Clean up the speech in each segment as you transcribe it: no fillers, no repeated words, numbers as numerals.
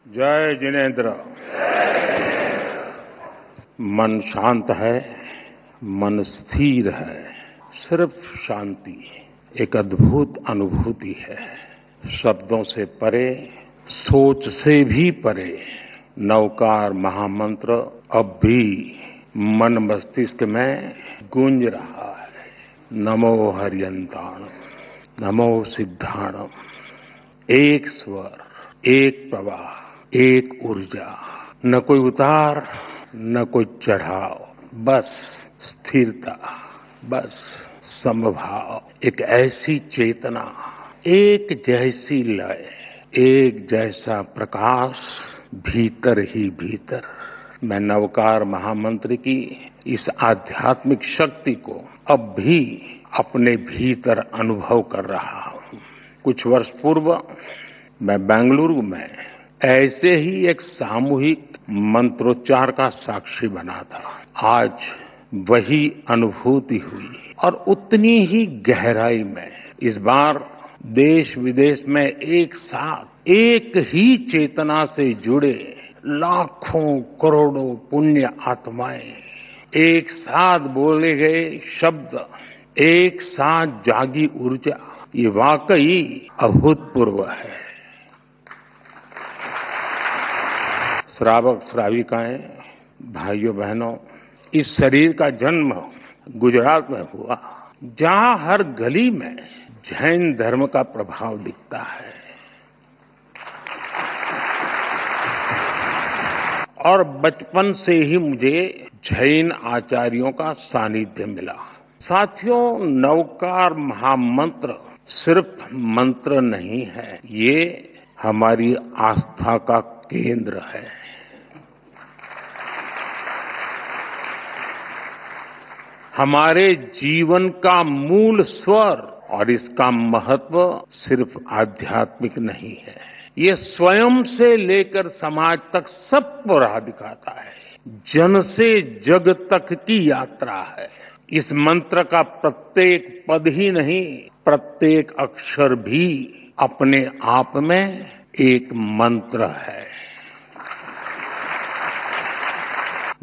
जय जिनेन्द्र। मन शांत है, मन स्थिर है, सिर्फ शांति एक अद्भुत अनुभूति है। शब्दों से परे, सोच से भी परे नवकार महामंत्र अब भी मन मस्तिष्क में गूंज रहा है। नमो हरियंताणम, नमो सिद्धाणम। एक स्वर, एक प्रवाह, एक ऊर्जा, न कोई उतार न कोई चढ़ाव, बस स्थिरता, बस समभाव। एक ऐसी चेतना, एक जैसी लय, एक जैसा प्रकाश भीतर ही भीतर। मैं नवकार महामंत्र की इस आध्यात्मिक शक्ति को अब भी अपने भीतर अनुभव कर रहा हूं। कुछ वर्ष पूर्व मैं बेंगलुरु में ऐसे ही एक सामूहिक मंत्रोच्चार का साक्षी बना था। आज वही अनुभूति हुई और उतनी ही गहराई में इस बार देश विदेश में एक साथ एक ही चेतना से जुड़े लाखों करोड़ों पुण्य आत्माएं एक साथ बोले गए शब्द, एक साथ जागी ऊर्जा, ये वाकई अभूतपूर्व है। श्रावक श्राविकाएं, भाइयों बहनों, इस शरीर का जन्म गुजरात में हुआ, जहां हर गली में जैन धर्म का प्रभाव दिखता है और बचपन से ही मुझे जैन आचार्यों का सानिध्य मिला। साथियों, नवकार महामंत्र सिर्फ मंत्र नहीं है, ये हमारी आस्था का केंद्र है। हमारे जीवन का मूल स्वर और इसका महत्व सिर्फ आध्यात्मिक नहीं है, ये स्वयं से लेकर समाज तक सबको राह दिखाता है। जन से जग तक की यात्रा है। इस मंत्र का प्रत्येक पद ही नहीं, प्रत्येक अक्षर भी अपने आप में एक मंत्र है।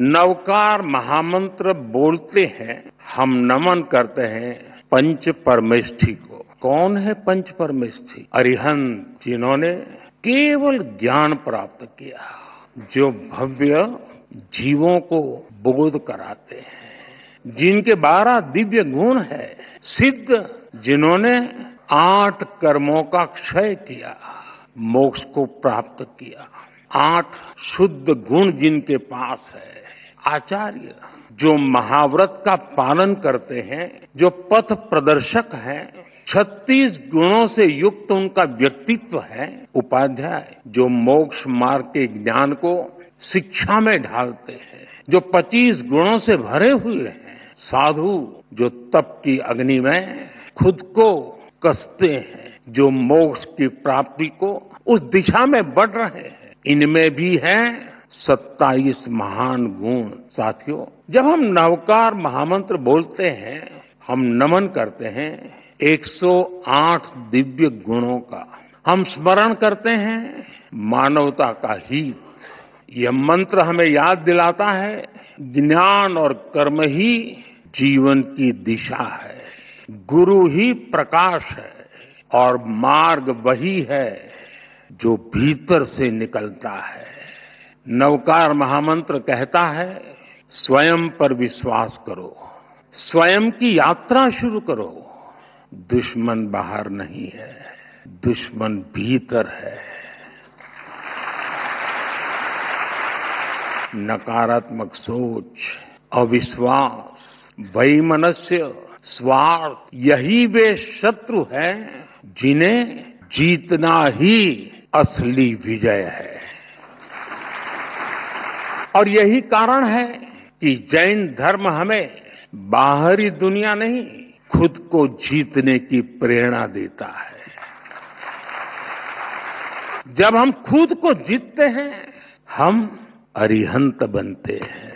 नवकार महामंत्र बोलते हैं, हम नमन करते हैं पंच परमेष्ठी को। कौन है पंच परमेष्ठी? अरिहंत, जिन्होंने केवल ज्ञान प्राप्त किया, जो भव्य जीवों को बोध कराते हैं, जिनके 12 दिव्य गुण है। सिद्ध, जिन्होंने 8 कर्मों का क्षय किया, मोक्ष को प्राप्त किया। 8 शुद्ध गुण जिनके पास है। आचार्य, जो महाव्रत का पालन करते हैं, जो पथ प्रदर्शक हैं, 36 गुणों से युक्त उनका व्यक्तित्व है। उपाध्याय, जो मोक्ष मार्ग के ज्ञान को शिक्षा में ढालते हैं, जो 25 गुणों से भरे हुए हैं। साधु, जो तप की अग्नि में खुद को कसते हैं, जो मोक्ष की प्राप्ति को उस दिशा में बढ़ रहे हैं। इनमें भी है 27 महान गुण। साथियों, जब हम नवकार महामंत्र बोलते हैं, हम नमन करते हैं 108 दिव्य गुणों का। हम स्मरण करते हैं मानवता का हित। यह मंत्र हमें याद दिलाता है, ज्ञान और कर्म ही जीवन की दिशा है, गुरु ही प्रकाश है और मार्ग वही है जो भीतर से निकलता है। नवकार महामंत्र कहता है, स्वयं पर विश्वास करो, स्वयं की यात्रा शुरू करो। दुश्मन बाहर नहीं है, दुश्मन भीतर है। नकारात्मक सोच, अविश्वास, वैमनस्य, स्वार्थ, यही वे शत्रु हैं जिन्हें जीतना ही असली विजय है। और यही कारण है कि जैन धर्म हमें बाहरी दुनिया नहीं, खुद को जीतने की प्रेरणा देता है। जब हम खुद को जीतते हैं, हम अरिहंत बनते हैं।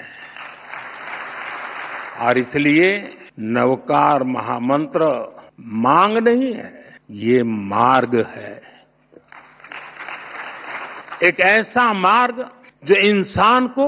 और इसलिए नवकार महामंत्र मांग नहीं है, ये मार्ग है। एक ऐसा मार्ग जो इंसान को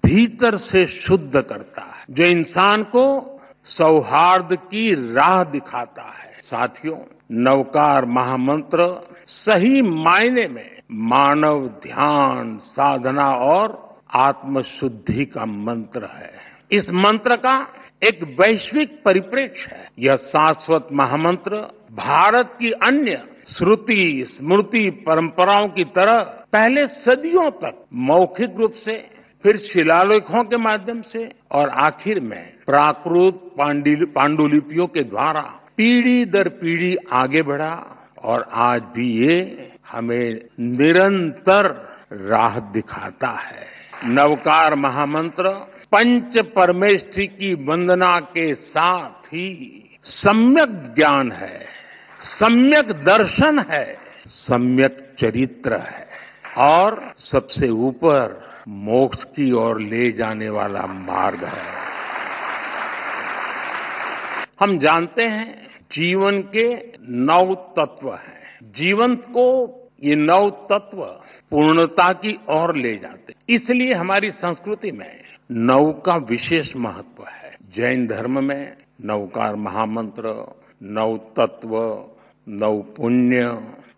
भीतर से शुद्ध करता है, जो इंसान को सौहार्द की राह दिखाता है। साथियों, नवकार महामंत्र सही मायने में मानव ध्यान, साधना और आत्मशुद्धि का मंत्र है। इस मंत्र का एक वैश्विक परिप्रेक्ष्य है। यह शाश्वत महामंत्र भारत की अन्य श्रुति, स्मृति परंपराओं की तरह पहले सदियों तक मौखिक रूप से, फिर शिलालेखों के माध्यम से और आखिर में प्राकृत पांडुलिपियों के द्वारा पीढ़ी दर पीढ़ी आगे बढ़ा और आज भी ये हमें निरंतर राह दिखाता है। नवकार महामंत्र पंच परमेष्ठी की वंदना के साथ ही सम्यक ज्ञान है, सम्यक दर्शन है, सम्यक चरित्र है और सबसे ऊपर मोक्ष की ओर ले जाने वाला मार्ग है। हम जानते हैं जीवन के 9 तत्व हैं। जीवन को ये 9 तत्व पूर्णता की ओर ले जाते, इसलिए हमारी संस्कृति में 9 का विशेष महत्व है। जैन धर्म में नवकार महामंत्र, 9 तत्व, 9 पुण्य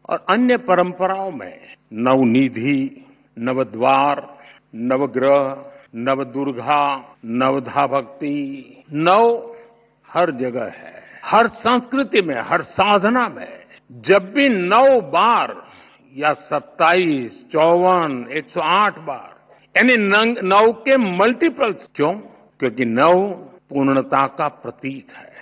और अन्य परंपराओं में नवनिधि, नवद्वार, नवग्रह, नवदुर्गा, नवधा भक्ति, 9 हर जगह है। हर संस्कृति में, हर साधना में जब भी 9 बार या 27, 54, 108 बार यानी 9 के मल्टीपल्स, क्यों? क्योंकि 9 पूर्णता का प्रतीक है।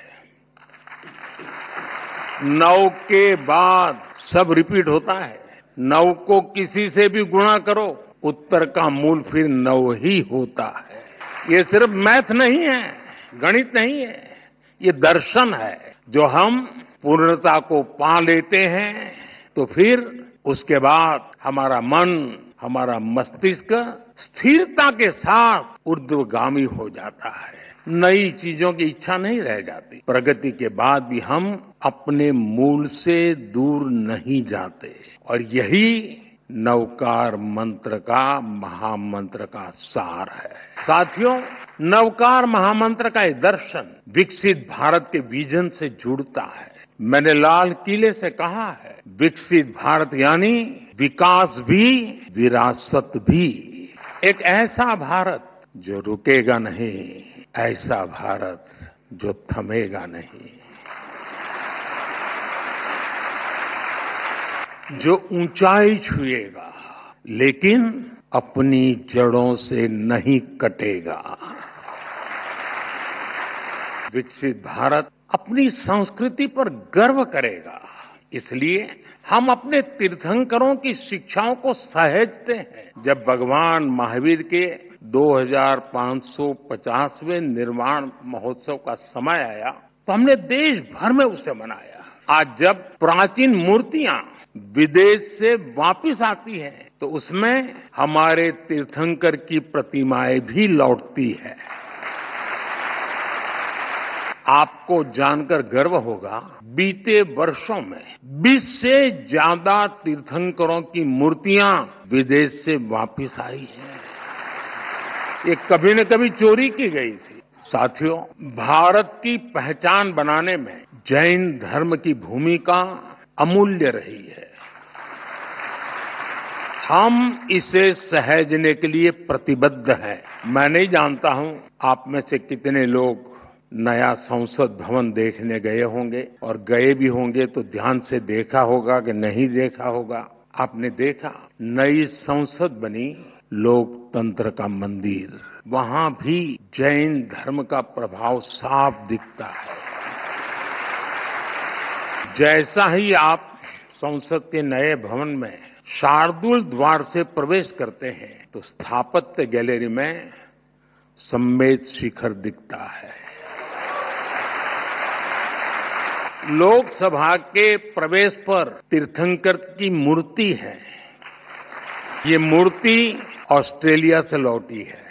9 के बाद सब रिपीट होता है। 9 को किसी से भी गुणा करो, उत्तर का मूल फिर 9 ही होता है। ये सिर्फ मैथ नहीं है, गणित नहीं है, ये दर्शन है। जो हम पूर्णता को पा लेते हैं तो फिर उसके बाद हमारा मन, हमारा मस्तिष्क स्थिरता के साथ ऊर्ध्वगामी हो जाता है। नई चीजों की इच्छा नहीं रह जाती। प्रगति के बाद भी हम अपने मूल से दूर नहीं जाते और यही नवकार मंत्र का, महामंत्र का सार है। साथियों, नवकार महामंत्र का ये दर्शन विकसित भारत के विजन से जुड़ता है। मैंने लाल किले से कहा है, विकसित भारत यानी विकास भी, विरासत भी। एक ऐसा भारत जो रुकेगा नहीं, ऐसा भारत जो थमेगा नहीं, जो ऊंचाई छुएगा लेकिन अपनी जड़ों से नहीं कटेगा। विकसित भारत अपनी संस्कृति पर गर्व करेगा। इसलिए हम अपने तीर्थंकरों की शिक्षाओं को सहेजते हैं। जब भगवान महावीर के 2550वें निर्वाण महोत्सव का समय आया तो हमने देश भर में उसे मनाया। आज जब प्राचीन मूर्तियां विदेश से वापस आती हैं तो उसमें हमारे तीर्थंकर की प्रतिमाएं भी लौटती है। आपको जानकर गर्व होगा, बीते वर्षों में 20 से ज्यादा तीर्थंकरों की मूर्तियां विदेश से वापस आई हैं। ये कभी न कभी चोरी की गई थी। साथियों, भारत की पहचान बनाने में जैन धर्म की भूमिका अमूल्य रही है। हम इसे सहेजने के लिए प्रतिबद्ध हैं। मैं नहीं जानता हूं आप में से कितने लोग नया संसद भवन देखने गए होंगे और गए भी होंगे तो ध्यान से देखा होगा कि नहीं देखा होगा। आपने देखा, नई संसद बनी, लोकतंत्र का मंदिर, वहां भी जैन धर्म का प्रभाव साफ दिखता है। जैसा ही आप संसद के नए भवन में शार्दुल द्वार से प्रवेश करते हैं तो स्थापत्य गैलरी में सम्मेद शिखर दिखता है। लोकसभा के प्रवेश पर तीर्थंकर की मूर्ति है। ये मूर्ति ऑस्ट्रेलिया से लौटी है।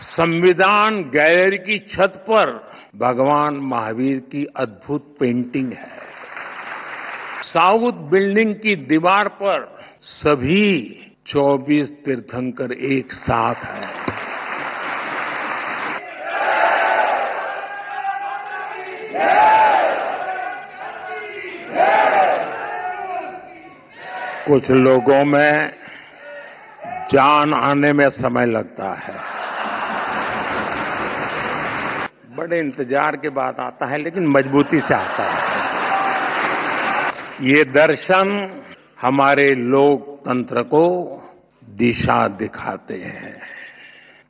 संविधान गैलरी की छत पर भगवान महावीर की अद्भुत पेंटिंग है। साउथ बिल्डिंग की दीवार पर सभी 24 तीर्थंकर एक साथ हैं। कुछ लोगों में जान आने में समय लगता है, बड़े इंतजार के बाद आता है, लेकिन मजबूती से आता है। ये दर्शन हमारे लोकतंत्र को दिशा दिखाते हैं,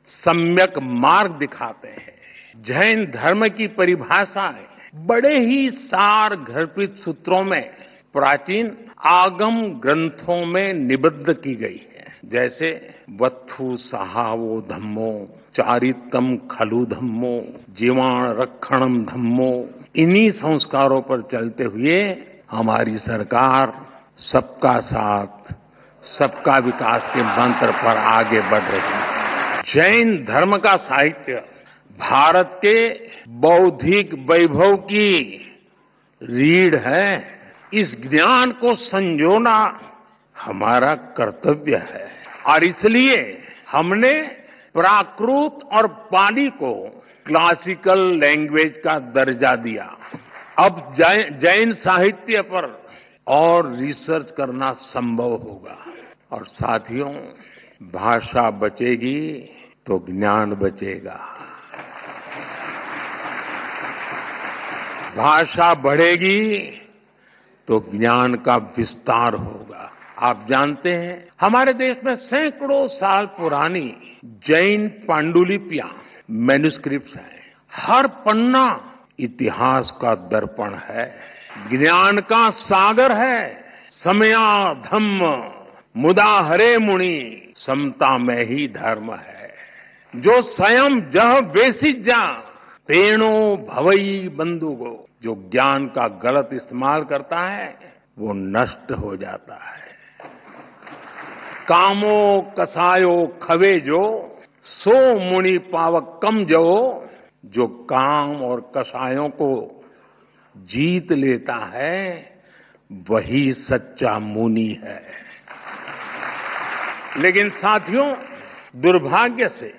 सम्यक मार्ग दिखाते हैं। जैन धर्म की परिभाषाएं बड़े ही सार गर्भित सूत्रों में प्राचीन आगम ग्रंथों में निबद्ध की गई है। जैसे वत्थु सहावो धम्मो, चारितम खलु धम्मो, जीवाण रक्षणम धम्मो। इन्हीं संस्कारों पर चलते हुए हमारी सरकार सबका साथ सबका विकास के मंत्र पर आगे बढ़ रही है। जैन धर्म का साहित्य भारत के बौद्धिक वैभव की रीढ़ है। इस ज्ञान को संजोना हमारा कर्तव्य है और इसलिए हमने प्राकृत और पाली को क्लासिकल लैंग्वेज का दर्जा दिया। अब जैन साहित्य पर और रिसर्च करना संभव होगा। और साथियों, भाषा बचेगी तो ज्ञान बचेगा, भाषा बढ़ेगी तो ज्ञान का विस्तार होगा। आप जानते हैं, हमारे देश में सैकड़ों साल पुरानी जैन पांडुलिपियां, मैन्युस्क्रिप्ट्स हैं। हर पन्ना इतिहास का दर्पण है, ज्ञान का सागर है। समया धम्म मुदा हरे मुनि, समता में ही धर्म है। जो स्वयं जह बेसिज जा, तेणो भवई बंधुगो। जो ज्ञान का गलत इस्तेमाल करता है वो नष्ट हो जाता है। कामो कसायो खवे जो, सो मुनि पावक कम जो। जो काम और कसायों को जीत लेता है वही सच्चा मुनि है। लेकिन साथियों, दुर्भाग्य से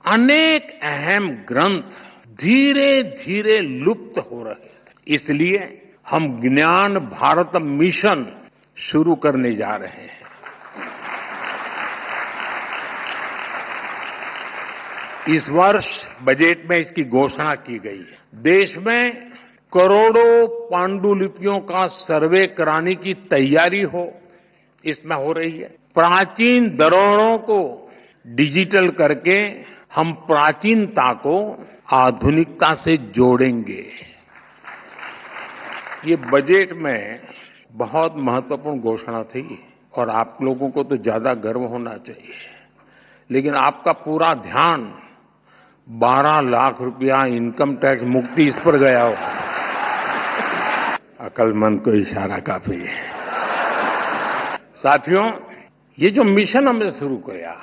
अनेक अहम ग्रंथ धीरे धीरे लुप्त हो रहे हैं। इसलिए हम ज्ञान भारत मिशन शुरू करने जा रहे हैं। इस वर्ष बजट में इसकी घोषणा की गई है। देश में करोड़ों पांडुलिपियों का सर्वे कराने की तैयारी इसमें हो रही है। प्राचीन धरोहरों को डिजिटल करके हम प्राचीनता को आधुनिकता से जोड़ेंगे। ये बजट में बहुत महत्वपूर्ण घोषणा थी और आप लोगों को तो ज्यादा गर्व होना चाहिए, लेकिन आपका पूरा ध्यान 12 लाख रुपया इनकम टैक्स मुक्ति इस पर गया हो। अक्लमंद को इशारा काफी है। साथियों, ये जो मिशन हमने शुरू किया,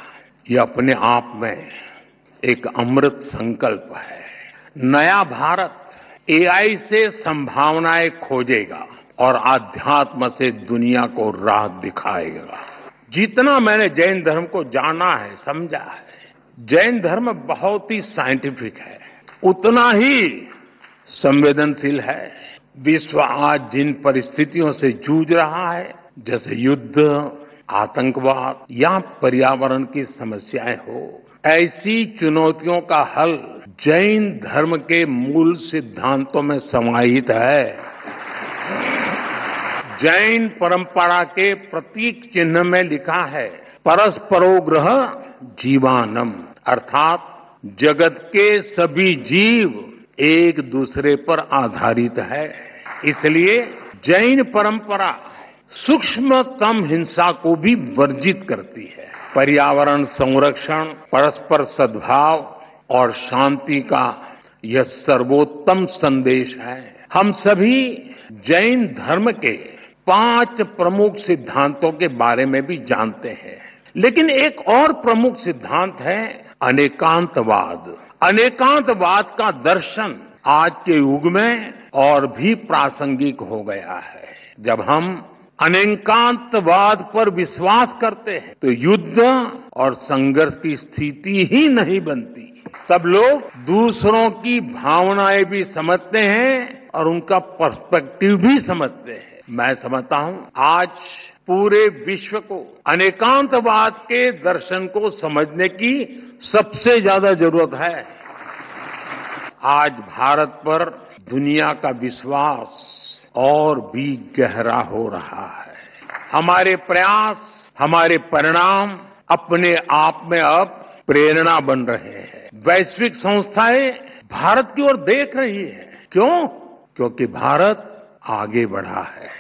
ये अपने आप में एक अमृत संकल्प है। नया भारत एआई से संभावनाएं खोजेगा और आध्यात्म से दुनिया को राह दिखाएगा। जितना मैंने जैन धर्म को जाना है, समझा है, जैन धर्म बहुत ही साइंटिफिक है, उतना ही संवेदनशील है। विश्व आज जिन परिस्थितियों से जूझ रहा है, जैसे युद्ध, आतंकवाद या पर्यावरण की समस्याएं हो, ऐसी चुनौतियों का हल जैन धर्म के मूल सिद्धांतों में समाहित है। जैन परंपरा के प्रतीक चिन्ह में लिखा है, परस्परोग्रह जीवानम, अर्थात जगत के सभी जीव एक दूसरे पर आधारित है। इसलिए जैन परंपरा सूक्ष्मतम हिंसा को भी वर्जित करती है। पर्यावरण संरक्षण, परस्पर सद्भाव और शांति का यह सर्वोत्तम संदेश है। हम सभी जैन धर्म के 5 प्रमुख सिद्धांतों के बारे में भी जानते हैं, लेकिन एक और प्रमुख सिद्धांत है अनेकांतवाद। अनेकांतवाद का दर्शन आज के युग में और भी प्रासंगिक हो गया है। जब हम अनेकांतवाद पर विश्वास करते हैं तो युद्ध और संघर्ष की स्थिति ही नहीं बनती। तब लोग दूसरों की भावनाएं भी समझते हैं और उनका पर्सपेक्टिव भी समझते हैं। मैं समझता हूं आज पूरे विश्व को अनेकांतवाद के दर्शन को समझने की सबसे ज्यादा जरूरत है। आज भारत पर दुनिया का विश्वास और भी गहरा हो रहा है। हमारे प्रयास, हमारे परिणाम अपने आप में अब प्रेरणा बन रहे हैं। वैश्विक संस्थाएं भारत की ओर देख रही है। क्यों? क्योंकि भारत आगे बढ़ा है।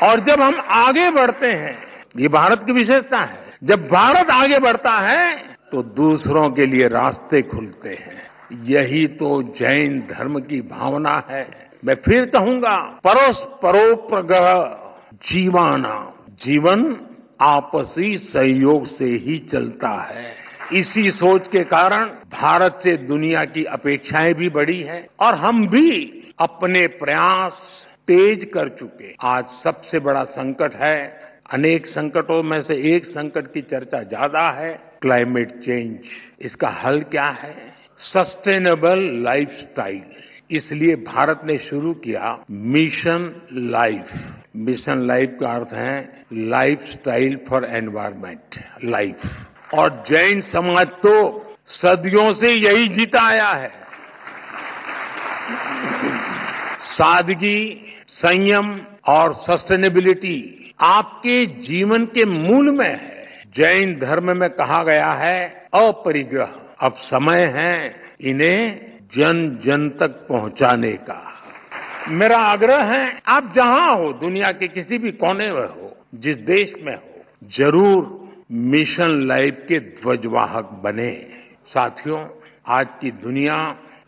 और जब हम आगे बढ़ते हैं, ये भारत की विशेषता है, जब भारत आगे बढ़ता है तो दूसरों के लिए रास्ते खुलते हैं। यही तो जैन धर्म की भावना है। मैं फिर कहूंगा, परोपरोपग्रह जीवाना, जीवन आपसी सहयोग से ही चलता है। इसी सोच के कारण भारत से दुनिया की अपेक्षाएं भी बढ़ी है और हम भी अपने प्रयास तेज कर चुके। आज सबसे बड़ा संकट है, अनेक संकटों में से एक संकट की चर्चा ज्यादा है, क्लाइमेट चेंज। इसका हल क्या है? Sustainable lifestyle. इसलिए भारत ने शुरू किया मिशन लाइफ। मिशन लाइफ का अर्थ है लाइफस्टाइल फॉर एनवायरमेंट, लाइफ। और जैन समाज तो सदियों से यही जीता आया है। सादगी, संयम और सस्टेनेबिलिटी आपके जीवन के मूल में है। जैन धर्म में कहा गया है अपरिग्रह। अब समय है इन्हें जन जन तक पहुंचाने का। मेरा आग्रह है, आप जहां हो, दुनिया के किसी भी कोने में हो, जिस देश में हो, जरूर मिशन लाइफ के ध्वजवाहक बने। साथियों, आज की दुनिया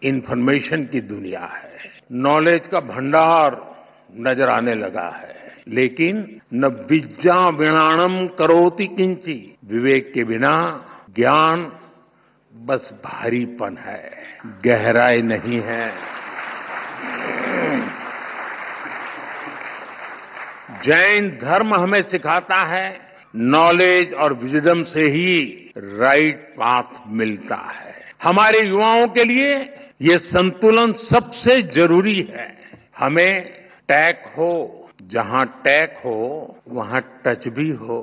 इंफॉर्मेशन की दुनिया है। नॉलेज का भंडार नजर आने लगा है, लेकिन न विद्या विणाणम करोति किंची। विवेक के बिना ज्ञान बस भारीपन है, गहराई नहीं है। जैन धर्म हमें सिखाता है नॉलेज और विजडम से ही राइट पाथ मिलता है। हमारे युवाओं के लिए ये संतुलन सबसे जरूरी है। हमें टैक हो, जहां टैक हो वहां टच भी हो,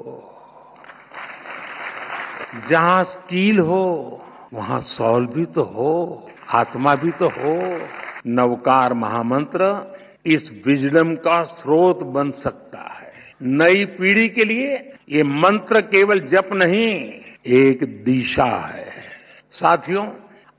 जहां स्किल हो वहां सॉल भी तो हो, आत्मा भी तो हो। नवकार महामंत्र इस विजडम का स्रोत बन सकता है। नई पीढ़ी के लिए ये मंत्र केवल जप नहीं, एक दिशा है। साथियों,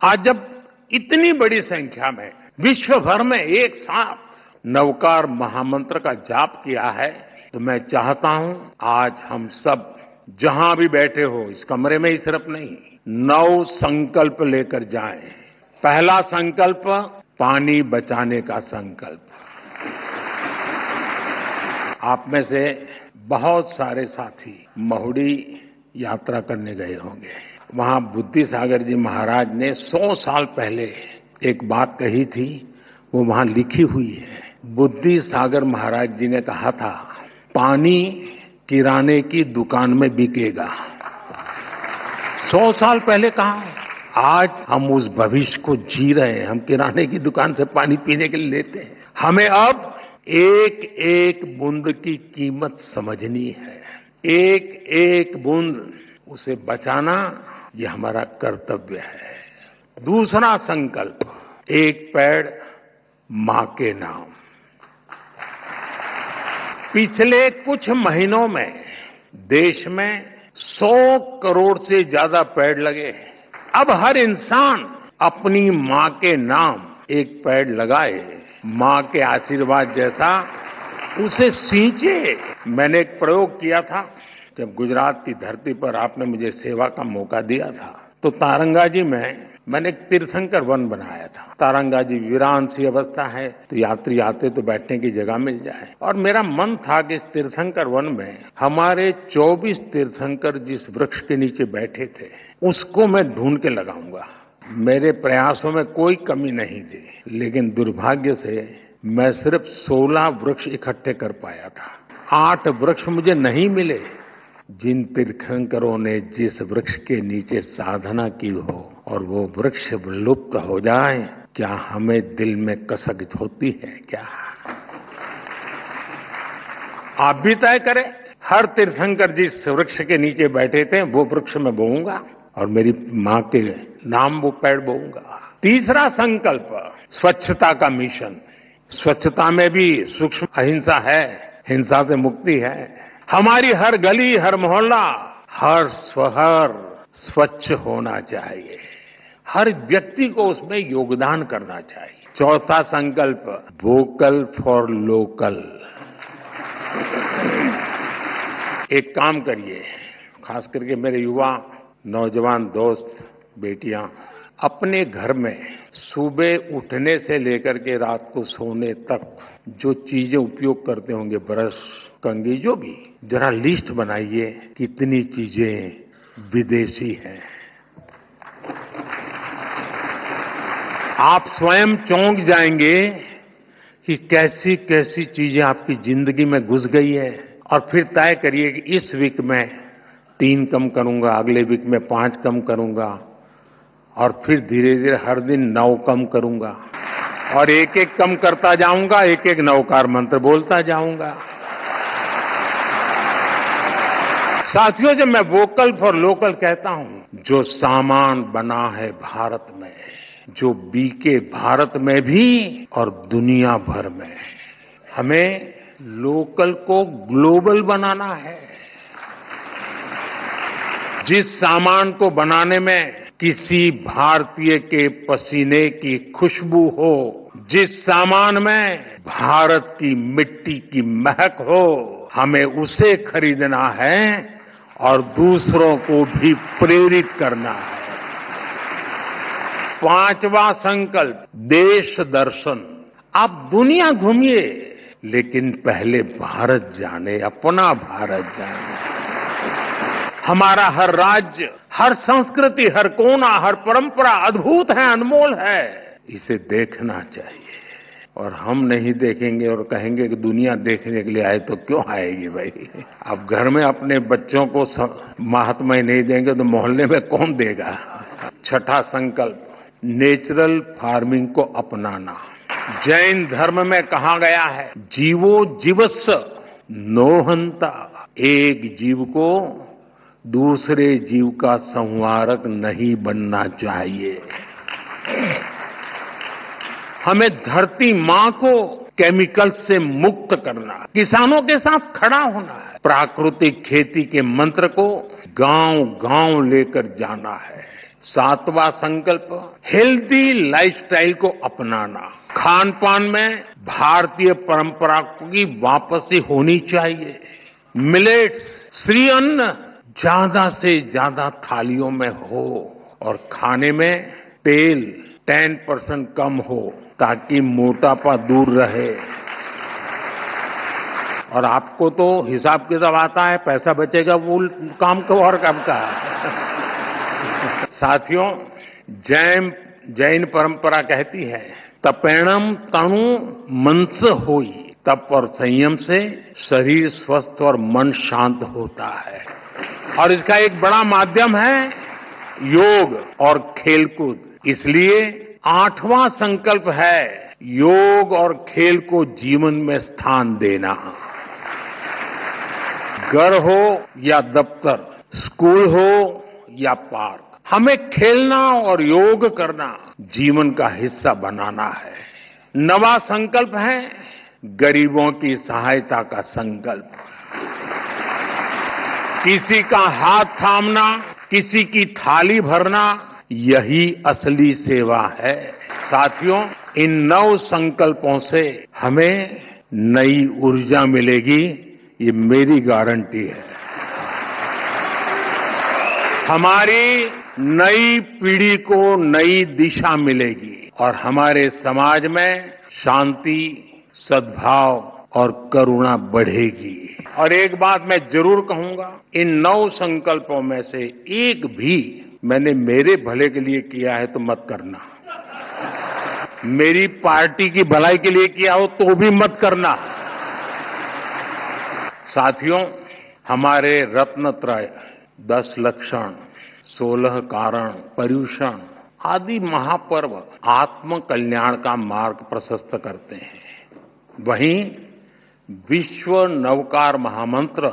आज जब इतनी बड़ी संख्या में विश्व भर में एक साथ नवकार महामंत्र का जाप किया है, तो मैं चाहता हूं आज हम सब जहां भी बैठे हो, इस कमरे में ही सिर्फ नहीं, 9 संकल्प लेकर जाएं। पहला संकल्प, पानी बचाने का संकल्प। आप में से बहुत सारे साथी महुड़ी यात्रा करने गए होंगे। वहां बुद्धि सागर जी महाराज ने 100 साल पहले एक बात कही थी, वो वहां लिखी हुई है। बुद्धि सागर महाराज जी ने कहा था, पानी किराने की दुकान में बिकेगा। 100 साल पहले कहा। आज हम उस भविष्य को जी रहे हैं। हम किराने की दुकान से पानी पीने के लिए लेते हैं। हमें अब एक एक बूंद की कीमत समझनी है। एक एक बूंद, उसे बचाना ये हमारा कर्तव्य है। दूसरा संकल्प, एक पेड़ मां के नाम। पिछले कुछ महीनों में देश में 100 करोड़ से ज्यादा पेड़ लगे। अब हर इंसान अपनी मां के नाम एक पेड़ लगाए, मां के आशीर्वाद जैसा उसे सींचे। मैंने एक प्रयोग किया था, जब गुजरात की धरती पर आपने मुझे सेवा का मौका दिया था, तो तारंगाजी में मैंने एक तीर्थंकर वन बनाया था। तारंगाजी वीरान सी अवस्था है, तो यात्री आते तो बैठने की जगह मिल जाए। और मेरा मन था कि इस तीर्थंकर वन में हमारे 24 तीर्थंकर जिस वृक्ष के नीचे बैठे थे, उसको मैं ढूंढ के लगाऊंगा। मेरे प्रयासों में कोई कमी नहीं थी, लेकिन दुर्भाग्य से मैं सिर्फ 16 वृक्ष इकट्ठे कर पाया था। 8 वृक्ष मुझे नहीं मिले। जिन तीर्थंकरों ने जिस वृक्ष के नीचे साधना की हो और वो वृक्ष लुप्त हो जाए, क्या हमें दिल में कसक होती है क्या? आप भी तय करें। हर तीर्थंकर जिस वृक्ष के नीचे बैठे थे वो वृक्ष में बोऊंगा और मेरी मां के नाम वो पेड़ बोऊंगा। तीसरा संकल्प, स्वच्छता का मिशन। स्वच्छता में भी सूक्ष्म अहिंसा है, हिंसा से मुक्ति है। हमारी हर गली, हर मोहल्ला, हर शहर स्वच्छ होना चाहिए। हर व्यक्ति को उसमें योगदान करना चाहिए। चौथा संकल्प, वोकल फॉर लोकल। एक काम करिए, खास करके मेरे युवा नौजवान दोस्त बेटियां, अपने घर में सुबह उठने से लेकर के रात को सोने तक जो चीजें उपयोग करते होंगे, ब्रश, कंघी, जो भी, जरा लिस्ट बनाइए कितनी चीजें विदेशी हैं। आप स्वयं चौंक जाएंगे कि कैसी कैसी चीजें आपकी जिंदगी में घुस गई है। और फिर तय करिए कि इस वीक में 3 कम करूंगा, अगले वीक में 5 कम करूंगा और फिर धीरे धीरे हर दिन 9 कम करूंगा और एक एक कम करता जाऊंगा, एक एक नवकार मंत्र बोलता जाऊंगा। साथियों, जब मैं वोकल फॉर लोकल कहता हूं, जो सामान बना है भारत में, जो बिके भारत में भी और दुनिया भर में, हमें लोकल को ग्लोबल बनाना है। जिस सामान को बनाने में किसी भारतीय के पसीने की खुशबू हो, जिस सामान में भारत की मिट्टी की महक हो, हमें उसे खरीदना है और दूसरों को भी प्रेरित करना है। 5वां संकल्प, देश दर्शन। आप दुनिया घूमिए, लेकिन पहले भारत जाने, अपना भारत जाने। हमारा हर राज्य, हर संस्कृति, हर कोना, हर परंपरा अद्भुत है, अनमोल है। इसे देखना चाहिए। और हम नहीं देखेंगे और कहेंगे कि दुनिया देखने के लिए आए, तो क्यों आएगी भाई? आप घर में अपने बच्चों को महात्मा नहीं देंगे तो मोहल्ले में कौन देगा? 6ठा संकल्प, नेचुरल फार्मिंग को अपनाना। जैन धर्म में कहा गया है, जीवो जीवस्य नोहंता। एक जीव को दूसरे जीव का संहारक नहीं बनना चाहिए। हमें धरती मां को केमिकल से मुक्त करना, किसानों के साथ खड़ा होना है। प्राकृतिक खेती के मंत्र को गांव-गांव लेकर जाना है। 7वां संकल्प, हेल्दी लाइफस्टाइल को अपनाना। खान पान में भारतीय परंपरा की वापसी होनी चाहिए। मिलेट्स, श्री अन्न ज्यादा से ज्यादा थालियों में हो और खाने में तेल 10% कम हो, ताकि मोटापा दूर रहे। और आपको तो हिसाब किताब आता है, पैसा बचेगा वो काम को और काम का। साथियों, जैन परंपरा कहती है, तपेणम तनु मनस होई। तप और संयम से शरीर स्वस्थ और मन शांत होता है। और इसका एक बड़ा माध्यम है योग और खेलकूद। इसलिए 8वां संकल्प है योग और खेल को जीवन में स्थान देना। घर हो या दफ्तर, स्कूल हो या पार्क, हमें खेलना और योग करना जीवन का हिस्सा बनाना है। 9वां संकल्प है गरीबों की सहायता का संकल्प। किसी का हाथ थामना, किसी की थाली भरना, यही असली सेवा है। साथियों, इन 9 संकल्पों से हमें नई ऊर्जा मिलेगी, ये मेरी गारंटी है। हमारी नई पीढ़ी को नई दिशा मिलेगी और हमारे समाज में शांति, सद्भाव और करुणा बढ़ेगी। और एक बात मैं जरूर कहूंगा, इन 9 संकल्पों में से एक भी मैंने मेरे भले के लिए किया है तो मत करना। मेरी पार्टी की भलाई के लिए किया हो तो भी मत करना। साथियों, हमारे रत्नत्रय 10 लक्षण, 16 कारण, पर्युषण आदि महापर्व आत्म कल्याण का मार्ग प्रशस्त करते हैं। वहीं विश्व नवकार महामंत्र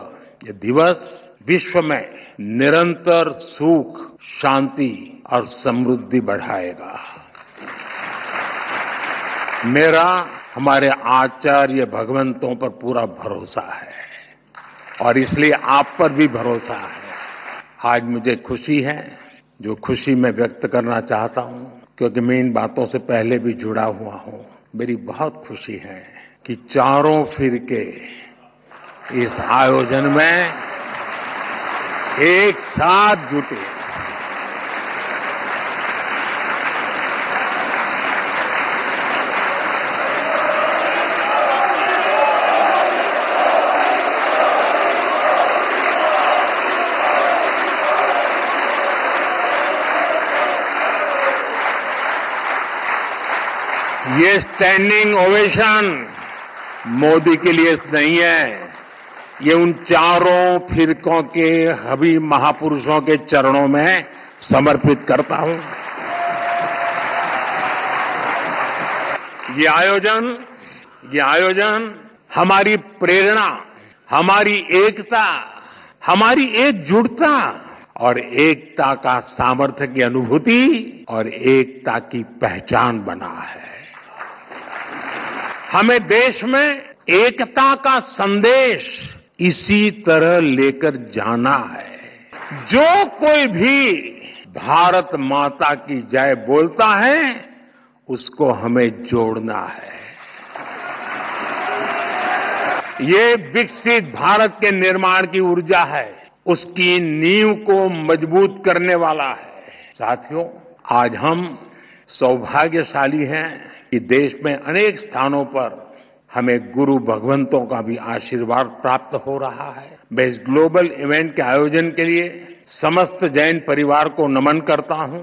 ये दिवस विश्व में निरंतर सुख, शांति और समृद्धि बढ़ाएगा। मेरा हमारे आचार्य भगवंतों पर पूरा भरोसा है और इसलिए आप पर भी भरोसा है। आज मुझे खुशी है, जो खुशी मैं व्यक्त करना चाहता हूं, क्योंकि मैं इन बातों से पहले भी जुड़ा हुआ हूं। मेरी बहुत खुशी है कि चारों फिरके इस आयोजन में एक साथ जुटे। ये स्टैंडिंग ओवेशन मोदी के लिए नहीं है, ये उन चारों फिरकों के सभी महापुरुषों के चरणों में समर्पित करता हूं। ये आयोजन हमारी प्रेरणा, हमारी एकता, हमारी एकजुटता और एकता का सामर्थ्य की अनुभूति और एकता की पहचान बना है। हमें देश में एकता का संदेश इसी तरह लेकर जाना है। जो कोई भी भारत माता की जय बोलता है, उसको हमें जोड़ना है। ये विकसित भारत के निर्माण की ऊर्जा है, उसकी नींव को मजबूत करने वाला है। साथियों, आज हम सौभाग्यशाली हैं कि देश में अनेक स्थानों पर हमें गुरु भगवंतों का भी आशीर्वाद प्राप्त हो रहा है। मैं इस ग्लोबल इवेंट के आयोजन के लिए समस्त जैन परिवार को नमन करता हूं।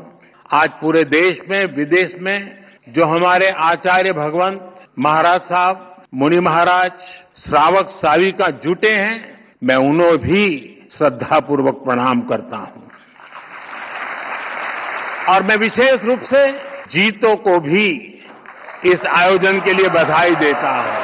आज पूरे देश में, विदेश में जो हमारे आचार्य भगवंत महाराज साहब, मुनि महाराज, श्रावक साविका जुटे हैं, मैं उन्हें भी श्रद्धापूर्वक प्रणाम करता हूं। और मैं विशेष रूप से जीतों को भी इस आयोजन के लिए बधाई देता हूं।